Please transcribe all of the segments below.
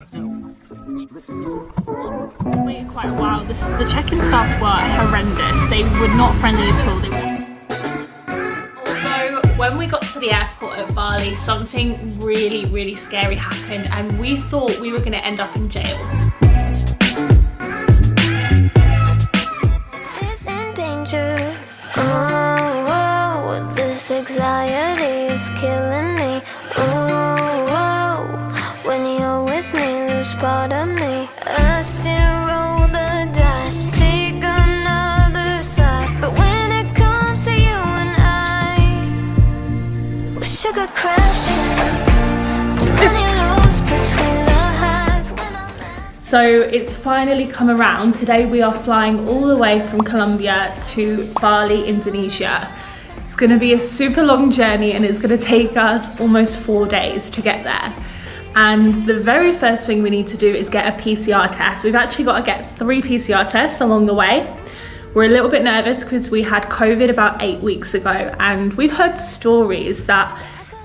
Waited quite a while. The check-in staff were horrendous. They were not friendly at all. Although when we got to the airport at Bali, something really scary happened and we thought we were going to end up in jail. Is in danger. Oh, this anxiety is killing me. When you're with me, lose part of me. I still roll the dice, take another slice. But when it comes to you and I, we sugar crashing. Too many lows between the highs when I'm left. So it's finally come around. Today we are flying all the way from Colombia to Bali, Indonesia. It's going to be a super long journey and it's going to take us almost 4 days to get there. And the very first thing we need to do is get a PCR test. We've actually got to get 3 PCR tests along the way. We're a little bit nervous because we had COVID about 8 weeks ago, and we've heard stories that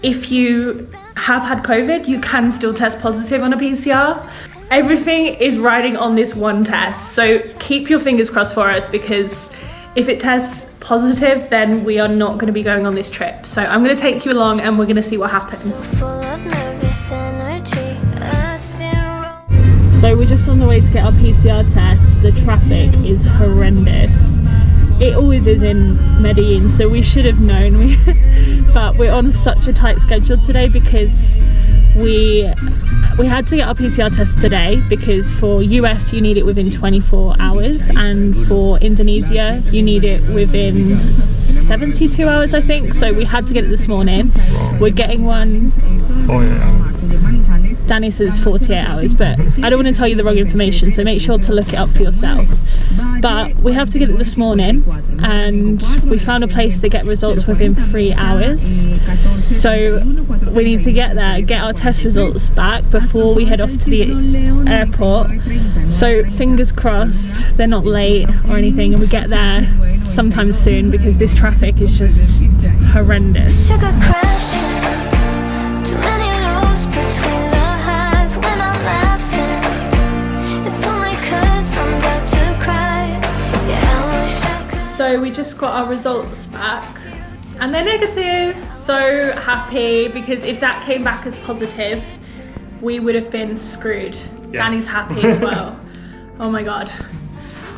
if you have had COVID, you can still test positive on a PCR. Everything is riding on this one test, so keep your fingers crossed for us, because if it tests positive, then we are not going to be going on this trip. So I'm going to take you along and we're going to see what happens. Full of nervous energy. I still So we're just on the way to get our PCR test. The traffic is horrendous. It always is in Medellin, so we should have known. But we're on such a tight schedule today because we had to get our PCR test today, because for US you need it within 24 hours and for Indonesia you need it within 72 hours I think. So we had to get it this morning. We're getting one 48 hours. Danny says 48 hours, but I don't want to tell you the wrong information, so make sure to look it up for yourself. But we have to get it this morning and we found a place to get results within 3 hours. So we need to get there, get our test results back before we head off to the airport. So fingers crossed they're not late or anything and we get there sometime soon, because this traffic is just horrendous. sugar crashing. Too many lows between the highs when I'm laughing. It's only 'cause I'm about to cry. Yeah, I wish I could. So we just got our results back and they're negative. So happy, because if that came back as positive, we would have been screwed. Yes. Danny's happy as well. Oh my God.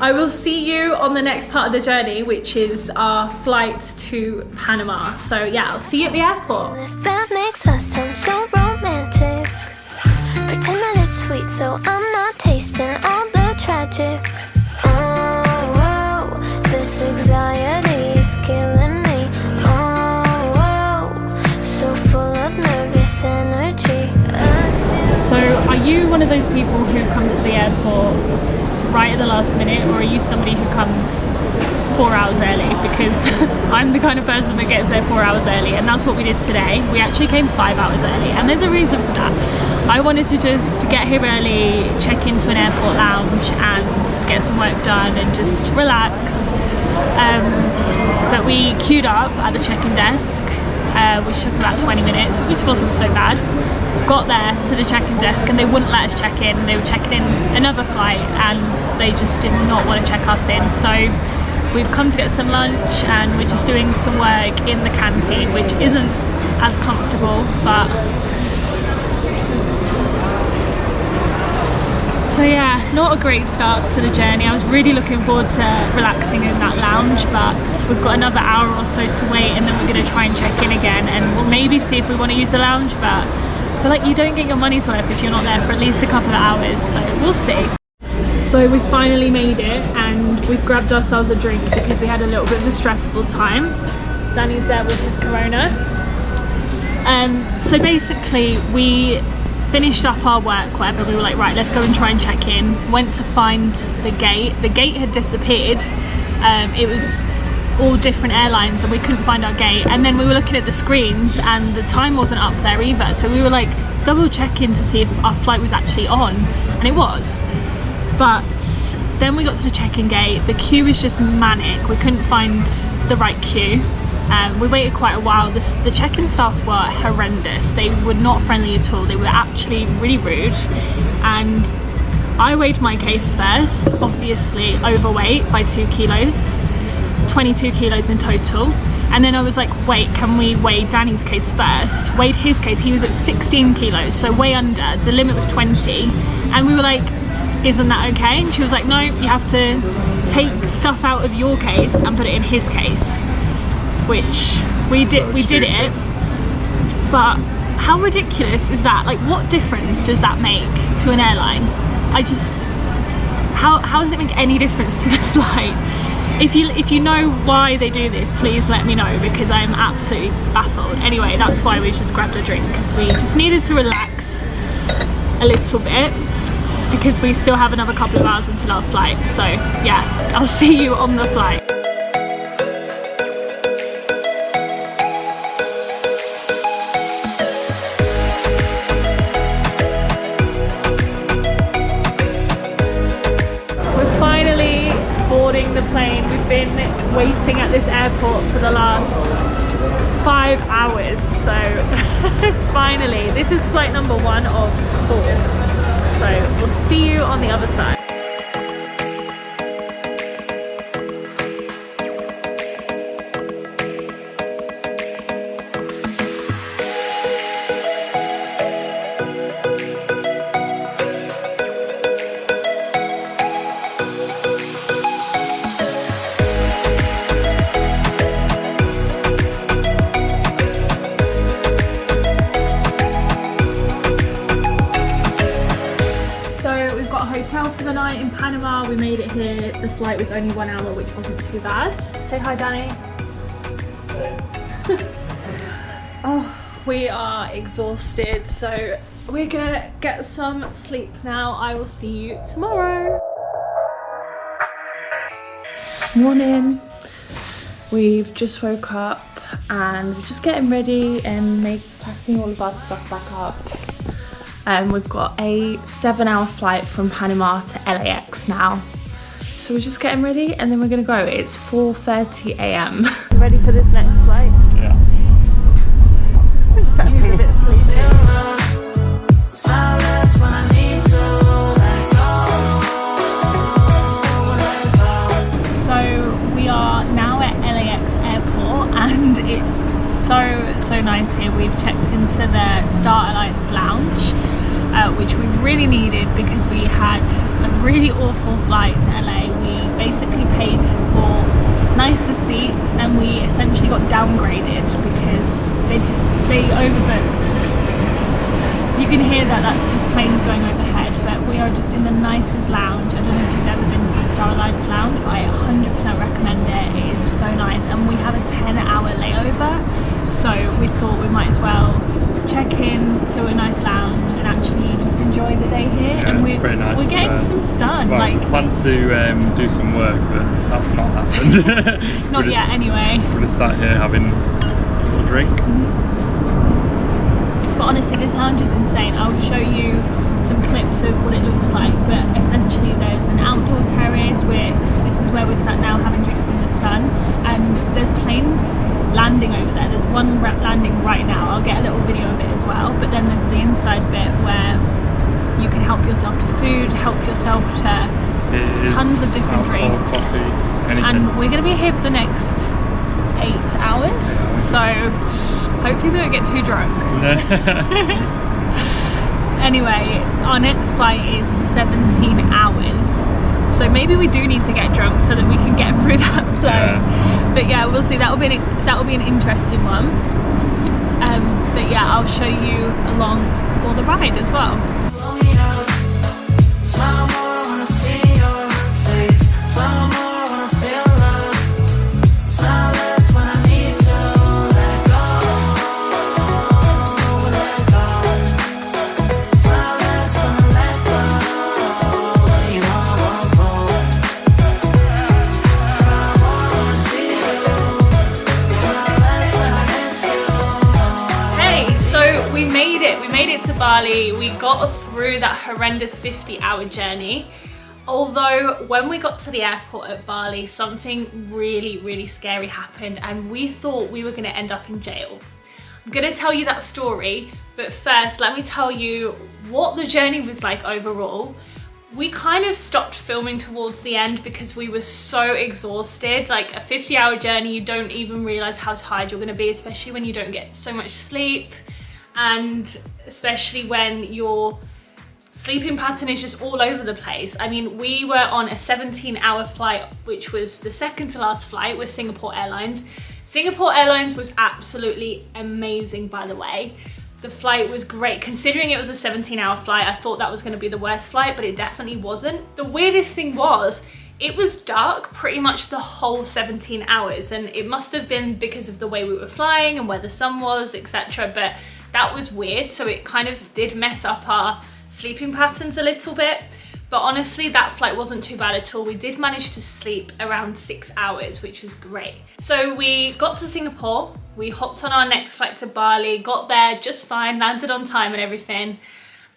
I will see you on the next part of the journey, which is our flight to Panama. So yeah, I'll see you at the airport. That makes us sound so romantic. Pretend that it's sweet so I'm not tasting all the tragic. Oh, this anxiety is killing me. Oh, so full of nervous energy. So are you one of those people who comes to the airport right at the last minute, or are you somebody who comes 4 hours early? Because I'm the kind of person that gets there 4 hours early, and that's what we did today. We actually came 5 hours early, and there's a reason for that. I wanted to just get here early, check into an airport lounge and get some work done and just relax. But we queued up at the check-in desk, which took about 20 minutes, which wasn't so bad. Got there to the check-in desk and they wouldn't let us check in. They were checking in another flight and they just did not want to check us in. So we've come to get some lunch and we're just doing some work in the canteen, which isn't as comfortable, but this is... So yeah, not a great start to the journey. I was really looking forward to relaxing in that lounge, but we've got another hour or so to wait and then we're going to try and check in again, and we'll maybe see if we want to use the lounge, but I feel like you don't get your money's worth if you're not there for at least a couple of hours, so we'll see. So we finally made it and we've grabbed ourselves a drink because we had a little bit of a stressful time. Danny's there with his Corona. So basically we finished up our work, whatever. We were like, right, let's go and try and check in. Went to find the gate. The gate had disappeared. It was all different airlines and we couldn't find our gate, and then we were looking at the screens and the time wasn't up there either, so we were like double checking to see if our flight was actually on, and it was. But then we got to the check-in gate, the queue was just manic. We couldn't find the right queue. We waited quite a while. The check-in staff were horrendous. They were not friendly at all. They were actually really rude. And I weighed my case first, obviously overweight by 2 kilos, 22 kilos in total. And then I was like, wait, can we weigh Danny's case first? Weighed his case, he was at 16 kilos, so way under. The limit was 20. And we were like, isn't that okay? And she was like, no, you have to take stuff out of your case and put it in his case. Which we did it. But how ridiculous is that? Like, what difference does that make to an airline? How does it make any difference to the flight? If you know why they do this, please let me know, because I'm absolutely baffled. Anyway, that's why we just grabbed a drink, because we just needed to relax a little bit, because we still have another couple of hours until our flight. So yeah, I'll see you on the flight. Boarding the plane. We've been waiting at this airport for the last 5 hours, so finally, this is flight number 1 of 4, so we'll see you on the other side. Hotel for the night in Panama. We made it here. The flight was only 1 hour, which wasn't too bad. Say hi, Danny. Oh, we are exhausted, so we're gonna get some sleep now. I will see you tomorrow. Morning. We've just woke up and we're just getting ready and packing all of our stuff back up. We've got a 7-hour flight from Panama to LAX now. So we're just getting ready and then we're gonna go. It's 4:30 a.m. Ready for this next flight? Yeah. Danny's a bit sleepy. So we are now at LAX airport and it's so nice here. We've checked into the Star Alliance lounge, which we really needed because we had a really awful flight to LA. We basically paid for nicer seats and we essentially got downgraded because they overbooked. You can hear that's just planes going overhead, but we are just in the nicest lounge. I don't know if you've ever been to the Star Alliance lounge, but I 100% recommend it. It is so nice, and we have a 10-hour layover, so we thought we might as well check in to a nice lounge and actually just enjoy the day here. Yeah, and it's pretty nice. We're getting some sun. Well, like, we plan to do some work, but that's not happened. not yet anyway. We're just sat here having a little drink. But honestly, this lounge is insane. I'll show you some clips of what it looks like, but essentially there's an outdoor terrace where this is where we're sat now having drinks in the sun, and there's planes landing over there. There's one landing right now. I'll get a little video of it as well, but then there's the inside bit where you can help yourself to food, help yourself to tons of different drinks. Coffee, anything. And we're going to be here for the next 8 hours, so hopefully we don't get too drunk. Anyway, our next flight is 17 hours, so maybe we do need to get drunk so that we can get through that flight. But yeah, we'll see. That will be an interesting one. But yeah, I'll show you along for the ride as well. We made it to Bali. We got through that horrendous 50-hour journey. Although when we got to the airport at Bali, something really scary happened and we thought we were gonna end up in jail. I'm gonna tell you that story, but first let me tell you what the journey was like overall. We kind of stopped filming towards the end because we were so exhausted. Like a 50-hour journey, you don't even realize how tired you're gonna be, especially when you don't get so much sleep, and especially when your sleeping pattern is just all over the place. I mean, we were on a 17-hour flight, which was the second to last flight with Singapore Airlines. Singapore Airlines was absolutely amazing, by the way. The flight was great. Considering it was a 17-hour flight, I thought that was going to be the worst flight, but it definitely wasn't. The weirdest thing was, it was dark pretty much the whole 17 hours, and it must have been because of the way we were flying and where the sun was, etc. But that was weird, so it kind of did mess up our sleeping patterns a little bit. But honestly, that flight wasn't too bad at all. We did manage to sleep around 6 hours, which was great. So we got to Singapore, we hopped on our next flight to Bali, got there just fine, landed on time and everything.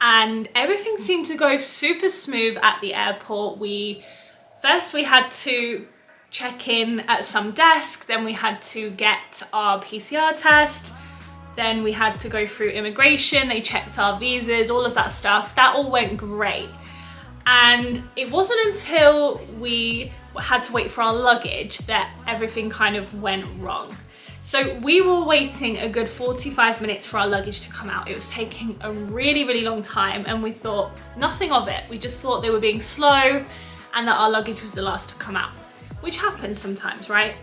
And everything seemed to go super smooth at the airport. First we had to check in at some desk, then we had to get our PCR test, then we had to go through immigration, they checked our visas, all of that stuff. That all went great. And it wasn't until we had to wait for our luggage that everything kind of went wrong. So we were waiting a good 45 minutes for our luggage to come out. It was taking a really long time, and we thought nothing of it. We just thought they were being slow and that our luggage was the last to come out, which happens sometimes, right?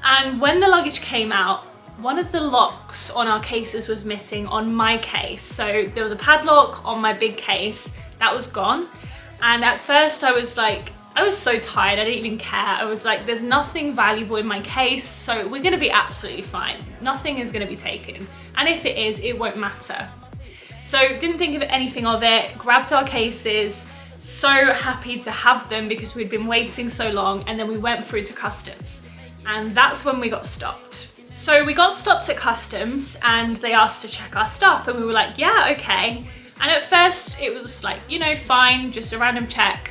And when the luggage came out, one of the locks on our cases was missing on my case. So there was a padlock on my big case that was gone. And at first I was so tired, I didn't even care. I was like, there's nothing valuable in my case, so we're gonna be absolutely fine. Nothing is gonna be taken. And if it is, it won't matter. So didn't think of anything of it, grabbed our cases, so happy to have them because we'd been waiting so long, and then we went through to customs. And that's when we got stopped. So we got stopped at customs and they asked to check our stuff, and we were like, yeah, okay. And at first it was like, you know, fine, just a random check.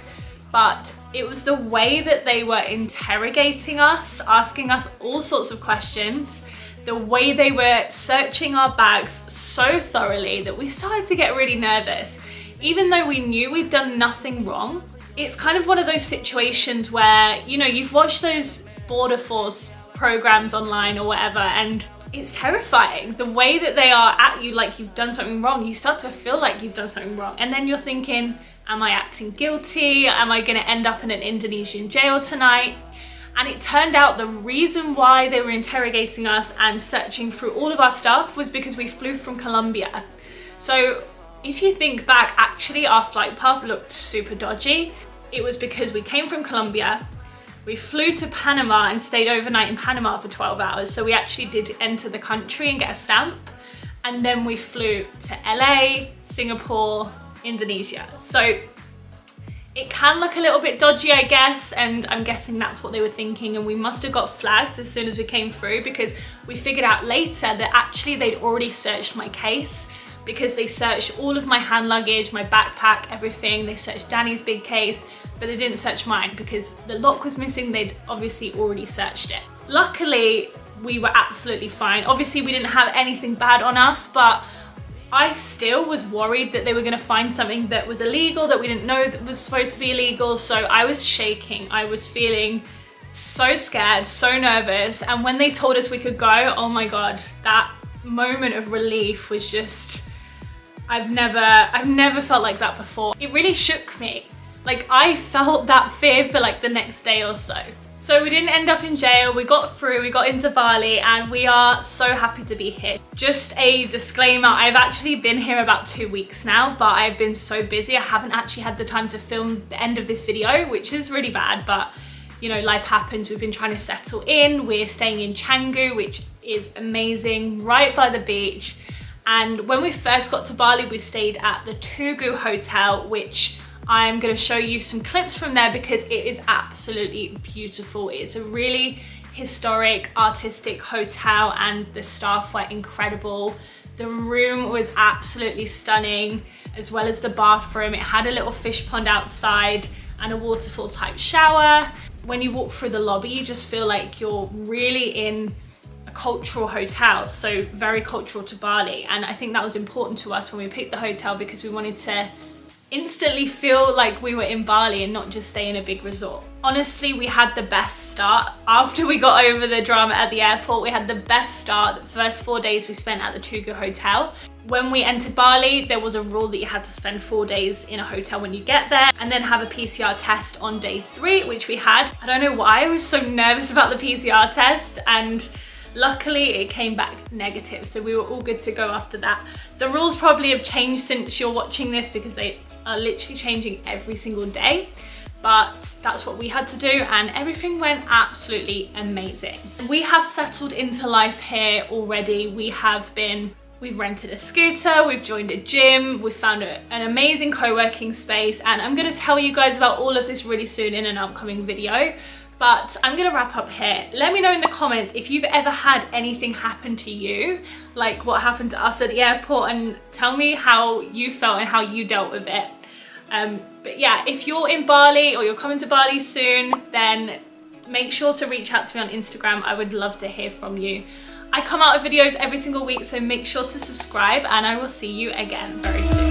But it was the way that they were interrogating us, asking us all sorts of questions, the way they were searching our bags so thoroughly that we started to get really nervous. Even though we knew we'd done nothing wrong, it's kind of one of those situations where, you know, you've watched those border force programs online or whatever, and it's terrifying. The way that they are at you like you've done something wrong, you start to feel like you've done something wrong. And then you're thinking, am I acting guilty? Am I gonna end up in an Indonesian jail tonight? And it turned out the reason why they were interrogating us and searching through all of our stuff was because we flew from Colombia. So if you think back, actually our flight path looked super dodgy. It was because we came from Colombia, we flew to Panama and stayed overnight in Panama for 12 hours. So we actually did enter the country and get a stamp. And then we flew to LA, Singapore, Indonesia. So it can look a little bit dodgy, I guess. And I'm guessing that's what they were thinking. And we must have got flagged as soon as we came through, because we figured out later that actually they'd already searched my case, because they searched all of my hand luggage, my backpack, everything. They searched Danny's big case, but they didn't search mine because the lock was missing. They'd obviously already searched it. Luckily, we were absolutely fine. Obviously, we didn't have anything bad on us, but I still was worried that they were gonna find something that was illegal, that we didn't know that was supposed to be illegal. So I was shaking. I was feeling so scared, so nervous. And when they told us we could go, oh my God, that moment of relief was just, I've never felt like that before. It really shook me. Like, I felt that fear for like the next day or so. So we didn't end up in jail, we got through, we got into Bali, and we are so happy to be here. Just a disclaimer, I've actually been here about 2 weeks now, but I've been so busy, I haven't actually had the time to film the end of this video, which is really bad, but you know, life happens. We've been trying to settle in. We're staying in Canggu, which is amazing, right by the beach. And when we first got to Bali, we stayed at the Tugu Hotel, which I'm going to show you some clips from there because it is absolutely beautiful. It's a really historic, artistic hotel, and the staff were incredible. The room was absolutely stunning, as well as the bathroom. It had a little fish pond outside, and a waterfall type shower. When you walk through the lobby, you just feel like you're really in a cultural hotel, so very cultural to Bali. And I think that was important to us when we picked the hotel, because we wanted to instantly feel like we were in Bali and not just stay in a big resort. Honestly, we had the best start. After we got over the drama at the airport, we had the best start. The first 4 days we spent at the Canggu hotel. When we entered Bali, there was a rule that you had to spend 4 days in a hotel when you get there, and then have a PCR test on day 3, which we had. I don't know why I was so nervous about the PCR test, and luckily it came back negative, so we were all good to go after that. The rules probably have changed since you're watching this, because they are literally changing every single day. But that's what we had to do, and everything went absolutely amazing. We have settled into life here already. We've rented a scooter, we've joined a gym, we've found an amazing co-working space, and I'm gonna tell you guys about all of this really soon in an upcoming video. But I'm gonna wrap up here. Let me know in the comments if you've ever had anything happen to you, like what happened to us at the airport, and tell me how you felt and how you dealt with it. But yeah, if you're in Bali or you're coming to Bali soon, then make sure to reach out to me on Instagram. I would love to hear from you. I come out with videos every single week, so make sure to subscribe, and I will see you again very soon.